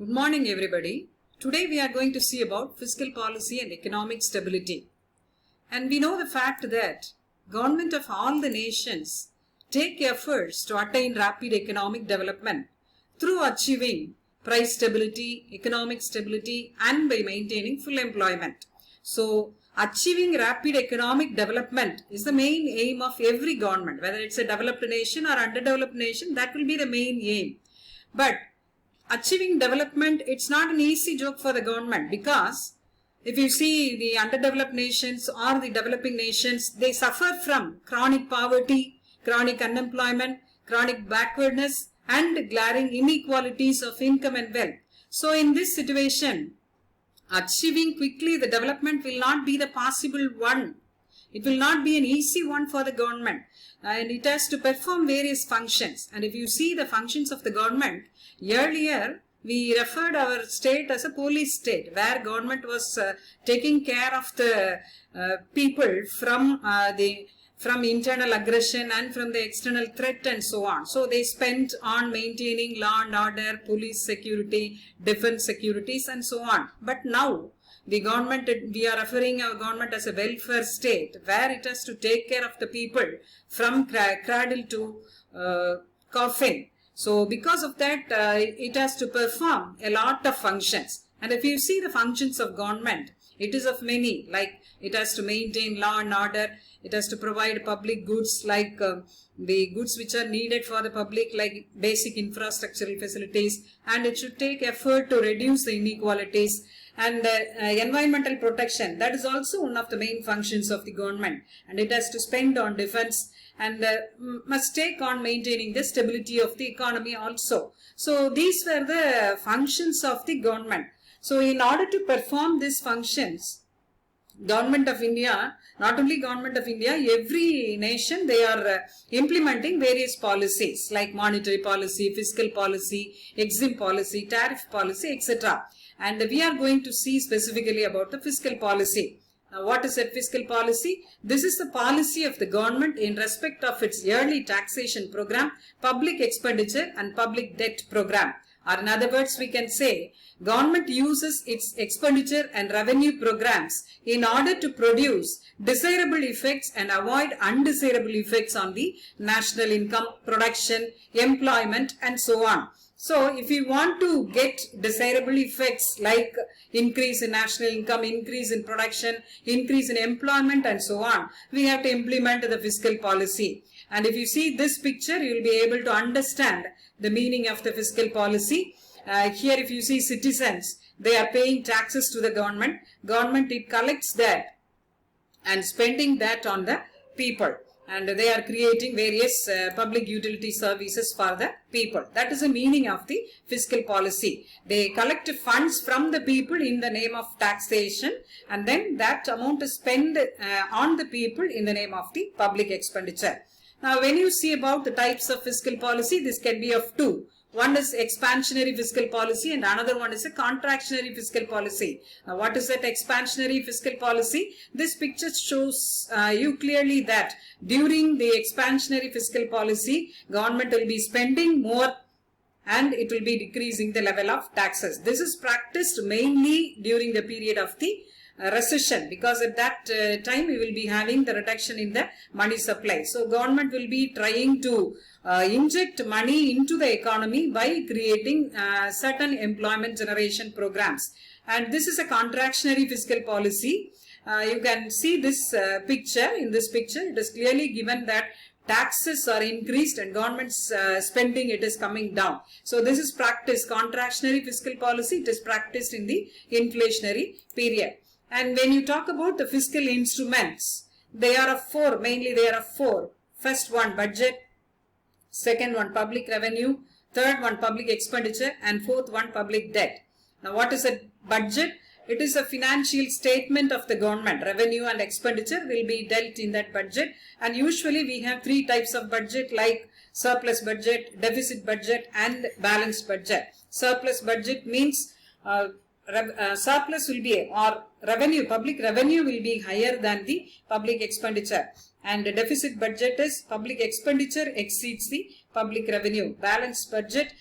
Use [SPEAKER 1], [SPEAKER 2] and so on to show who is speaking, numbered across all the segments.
[SPEAKER 1] Good morning everybody. Today we are going to see about fiscal policy and economic stability. And we know the fact that government of all the nations take efforts to attain rapid economic development through achieving price stability, economic stability and by maintaining full employment. So achieving rapid economic development is the main aim of every government, whether it's a developed nation or underdeveloped nation, that will be the main aim. But achieving development, it's not an easy job for the government, because if you see the underdeveloped nations or the developing nations, they suffer from chronic poverty, chronic unemployment, chronic backwardness and glaring inequalities of income and wealth. So in this situation, achieving quickly the development will not be the possible one. It will not be an easy one for the government, and it has to perform various functions. And if you see the functions of the government, earlier we referred our state as a police state, where government was taking care of the people from internal aggression and from the external threat and so on. So they spent on maintaining law and order, police security, defense securities and so on. But now the government, we are referring our government as a welfare state, where it has to take care of the people from cradle to coffin. So because of that, it has to perform a lot of functions. And if you see the functions of government, it is of many, like it has to maintain law and order, it has to provide public goods, like the goods which are needed for the public, like basic infrastructural facilities, and it should take effort to reduce the inequalities. And environmental protection, that is also one of the main functions of the government, and it has to spend on defense and must take on maintaining the stability of the economy also. So these were the functions of the government. So in order to perform these functions, Government of India, not only Government of India, every nation, they are implementing various policies like monetary policy, fiscal policy, EXIM policy, tariff policy, etc. And we are going to see specifically about the fiscal policy. Now, what is a fiscal policy? This is the policy of the government in respect of its yearly taxation program, public expenditure and public debt program. Or in other words, we can say government uses its expenditure and revenue programs in order to produce desirable effects and avoid undesirable effects on the national income, production, employment and so on. So if you want to get desirable effects like increase in national income, increase in production, increase in employment and so on, we have to implement the fiscal policy. And if you see this picture, you will be able to understand the meaning of the fiscal policy. Here if you see citizens, they are paying taxes to the government. Government, it collects that and spending that on the people. And they are creating various public utility services for the people. That is the meaning of the fiscal policy. They collect funds from the people in the name of taxation, and then that amount is spent on the people in the name of the public expenditure. Now when you see about the types of fiscal policy, this can be of two. One is expansionary fiscal policy and another one is a contractionary fiscal policy. Now what is that expansionary fiscal policy? This picture shows you clearly that during the expansionary fiscal policy, government will be spending more and it will be decreasing the level of taxes. This is practiced mainly during the period of the recession, because at that time we will be having the reduction in the money supply. So government will be trying to inject money into the economy by creating certain employment generation programs. And this is a contractionary fiscal policy. You can see this picture. In this picture, it is clearly given that taxes are increased and government's spending, it is coming down. So this is practiced contractionary fiscal policy. It is practiced in the inflationary period. And when you talk about the fiscal instruments, they are of four. Mainly they are of four. First one, budget. Second one, public revenue. Third one, public expenditure. And fourth one, public debt. Now what is a budget? It is a financial statement of the government. Revenue and expenditure will be dealt in that budget. And usually we have three types of budget, like surplus budget, deficit budget and balanced budget. Surplus budget means surplus will be, or revenue, public revenue will be higher than the public expenditure. And the deficit budget is public expenditure exceeds the public revenue. Balanced budget,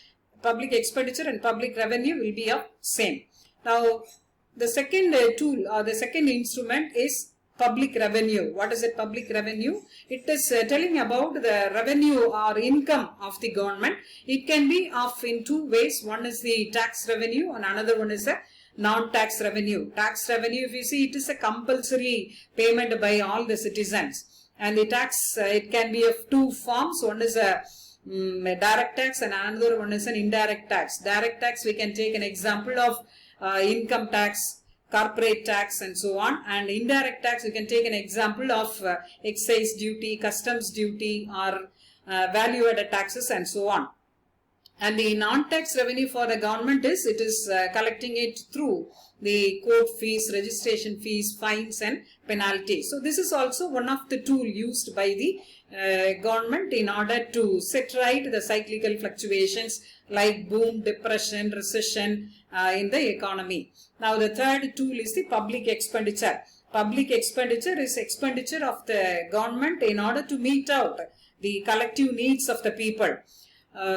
[SPEAKER 1] public expenditure and public revenue will be of same. Now, the second tool or the second instrument is public revenue. What is it, public revenue? It is telling about the revenue or income of the government. It can be of in two ways. One is the tax revenue and another one is a non-tax revenue. Tax revenue, if you see, it is a compulsory payment by all the citizens. And the tax, it can be of two forms. One is a direct tax and another one is an indirect tax. Direct tax, we can take an example of income tax, corporate tax and so on. And indirect tax, you can take an example of excise duty, customs duty or value added taxes and so on. And the non-tax revenue for the government is, it is collecting it through the court fees, registration fees, fines and penalties. So this is also one of the tool used by the government in order to set right the cyclical fluctuations like boom, depression, recession in the economy. Now the third tool is the public expenditure. Public expenditure is expenditure of the government in order to meet out the collective needs of the people.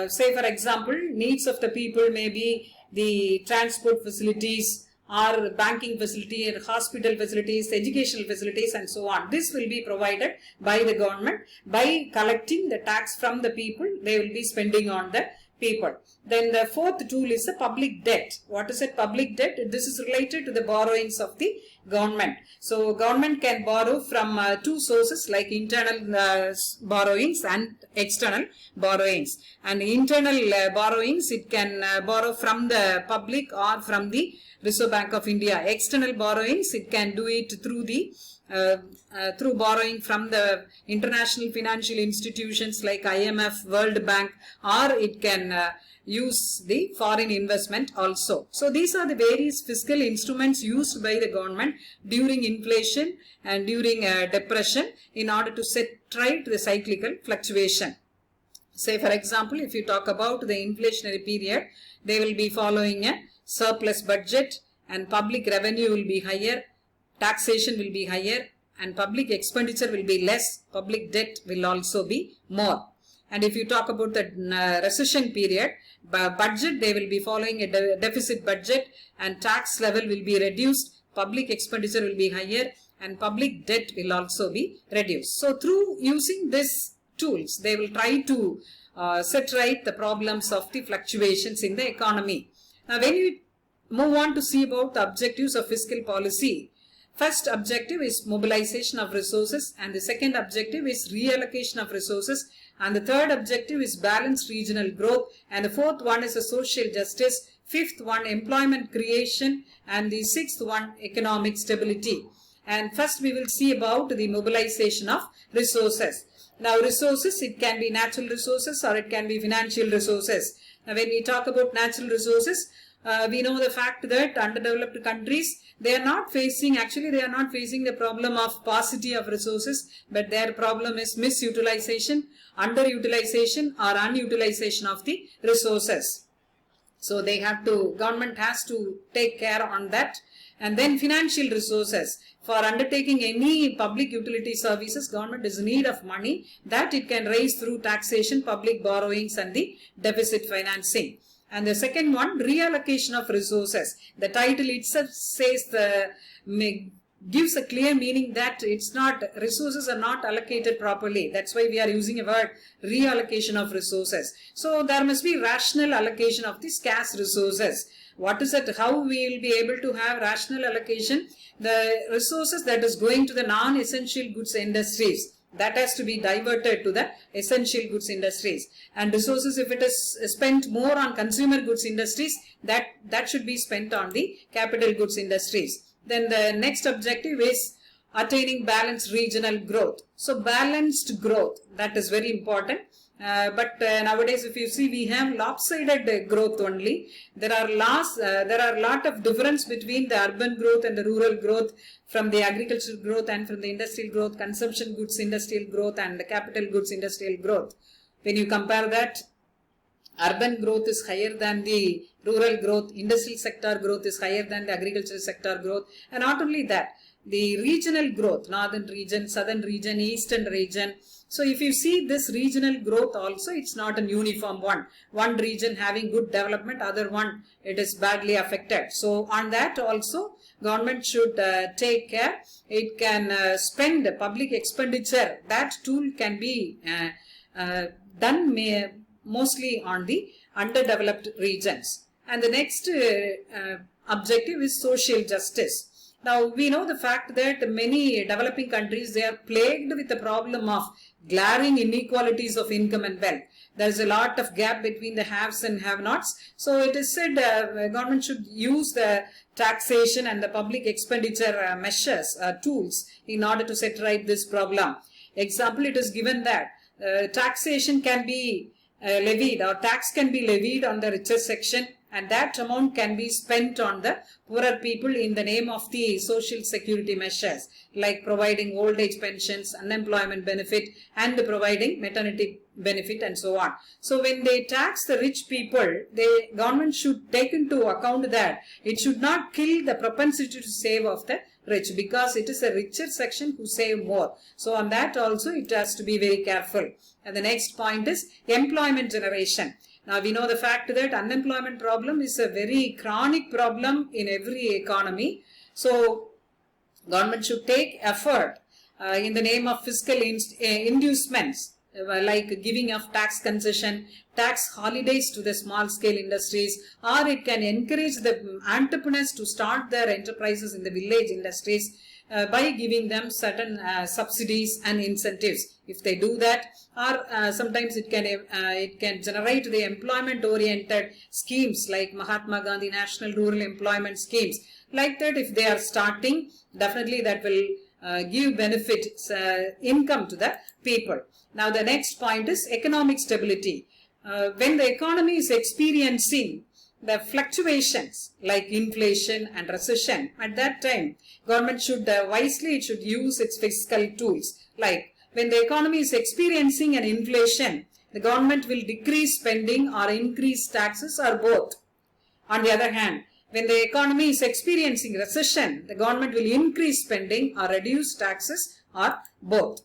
[SPEAKER 1] Say for example, needs of the people may be the transport facilities or banking facility, hospital facilities, educational facilities and so on. This will be provided by the government by collecting the tax from the people. They will be spending on the people. Then the fourth tool is the public debt. What is it, public debt? This is related to the borrowings of the government. So government can borrow from two sources like internal borrowings and external borrowings. And internal borrowings, it can borrow from the public or from the Reserve Bank of India. External borrowings, it can do it through the through borrowing from the international financial institutions like IMF, World Bank, or it can use the foreign investment also. So these are the various fiscal instruments used by the government during inflation and during depression in order to set right the cyclical fluctuation. Say for example, if you talk about the inflationary period, they will be following a surplus budget and public revenue will be higher, taxation will be higher and public expenditure will be less, public debt will also be more. And if you talk about the recession period, budget, they will be following a deficit budget and tax level will be reduced, public expenditure will be higher and public debt will also be reduced. So through using these tools, they will try to set right the problems of the fluctuations in the economy. Now when you move on to see about the objectives of fiscal policy, first objective is mobilization of resources and the second objective is reallocation of resources and the third objective is balanced regional growth and the fourth one is a social justice, fifth one employment creation and the sixth one economic stability. And first we will see about the mobilization of resources. Now resources, it can be natural resources or it can be financial resources. Now when we talk about natural resources, we know the fact that underdeveloped countries, they are not facing the problem of paucity of resources, but their problem is misutilization, underutilization or unutilization of the resources. So they have to, government has to take care on that. And then financial resources. For undertaking any public utility services, government is in need of money that it can raise through taxation, public borrowings and the deficit financing. And the second one, reallocation of resources. The title itself says gives a clear meaning that it's not, resources are not allocated properly. That's why we are using a word reallocation of resources. So there must be rational allocation of the scarce resources. What is it? How we will be able to have rational allocation? The resources that is going to the non-essential goods industries, that has to be diverted to the essential goods industries. And resources, if it is spent more on consumer goods industries, that should be spent on the capital goods industries. Then the next objective is attaining balanced regional growth. So balanced growth, that is very important. But nowadays, if you see, we have lopsided growth only. There are a lot of difference between the urban growth and the rural growth, from the agricultural growth and from the industrial growth, consumption goods industrial growth and the capital goods industrial growth. When you compare that, urban growth is higher than the rural growth, industrial sector growth is higher than the agricultural sector growth, and not only that, the regional growth, northern region, southern region, eastern region. So if you see this regional growth also, it's not an uniform one. One region having good development, other one it is badly affected. So on that also, government should take care. It can spend public expenditure. That tool can be done mostly on the underdeveloped regions. And the next objective is social justice. Now, we know the fact that many developing countries, they are plagued with the problem of glaring inequalities of income and wealth. There is a lot of gap between the haves and have-nots. So it is said government should use the taxation and the public expenditure measures, tools in order to set right this problem. Example, it is given that taxation can be levied, or tax can be levied on the richer section, and that amount can be spent on the poorer people in the name of the social security measures, like providing old age pensions, unemployment benefit, and providing maternity benefit, and so on. So when they tax the rich people, the government should take into account that it should not kill the propensity to save of the rich, because it is a richer section who save more. So on that also it has to be very careful. And the next point is employment generation. Now we know the fact that unemployment problem is a very chronic problem in every economy. So government should take effort in the name of fiscal inducements, like giving of tax concession, tax holidays to the small scale industries, or it can encourage the entrepreneurs to start their enterprises in the village industries by giving them certain subsidies and incentives. If they do that, or sometimes it can generate the employment oriented schemes like Mahatma Gandhi National Rural Employment Schemes. Like that, if they are starting, definitely that will give benefits, income to the people. Now the next point is economic stability. When the economy is experiencing the fluctuations like inflation and recession, at that time government should wisely use its fiscal tools. Like when the economy is experiencing an inflation, the government will decrease spending or increase taxes, or both. On the other hand, when the economy is experiencing recession, the government will increase spending or reduce taxes, or both.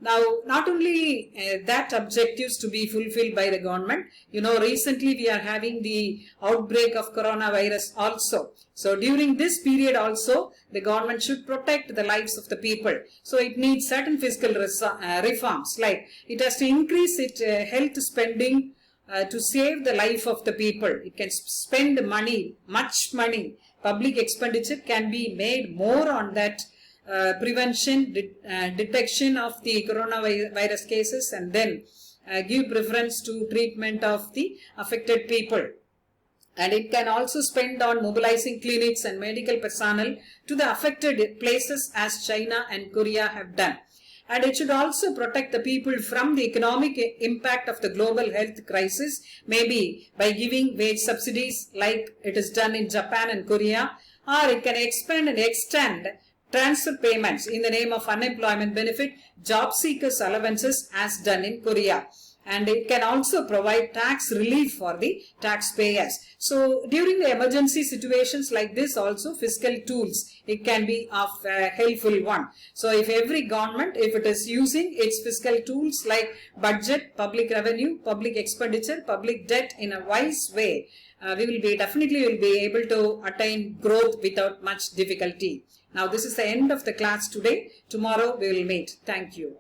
[SPEAKER 1] Now, not only that objectives to be fulfilled by the government, you know, recently we are having the outbreak of coronavirus also. So during this period also, the government should protect the lives of the people. So it needs certain fiscal reforms, like it has to increase its health spending to save the life of the people. It can spend money, much money. Public expenditure can be made more on that prevention, detection of the coronavirus cases, and then give preference to treatment of the affected people. And it can also spend on mobilizing clinics and medical personnel to the affected places, as China and Korea have done. And it should also protect the people from the economic impact of the global health crisis, maybe by giving wage subsidies like it is done in Japan and Korea, or it can expand and extend transfer payments in the name of unemployment benefit, job seekers allowances, as done in Korea. And it can also provide tax relief for the taxpayers. So during the emergency situations like this also, fiscal tools, it can be of a helpful one. So if every government, if it is using its fiscal tools like budget, public revenue, public expenditure, public debt in a wise way, we will definitely be able to attain growth without much difficulty. Now this is the end of the class today. Tomorrow we will meet. Thank you.